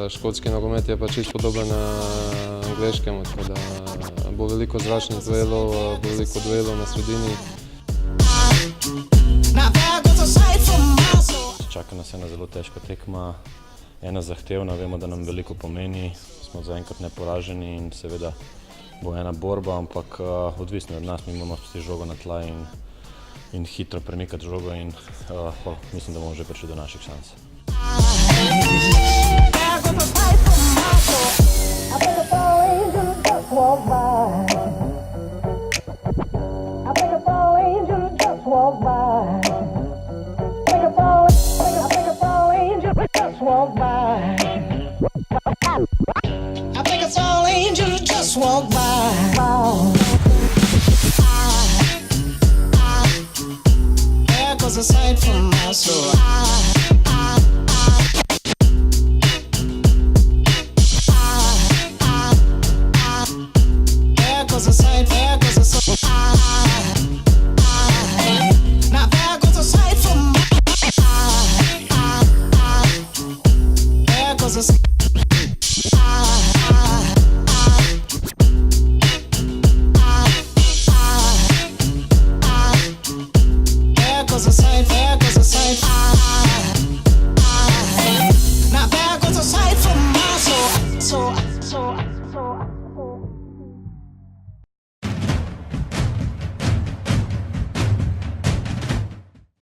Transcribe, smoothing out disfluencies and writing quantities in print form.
Škotski nogomet je pa čisto podoben angleškemu, tako da bo veliko zračnih duelov, bo veliko duelov na sredini. Čaka nas ena zelo težka tekma, ena zahtevna, vemo, da nam veliko pomeni, smo zaenkrat neporaženi in seveda bo ena borba, ampak odvisno od nas, mi moramo spustiti žogo na tla in hitro premikati žogo in mislim, da bomo že prišli do naših šans. Aside from my soul, there goes a sight, there goes a soul. Now there goes a sight from my there goes a sight. There goes a sight, there goes a sight.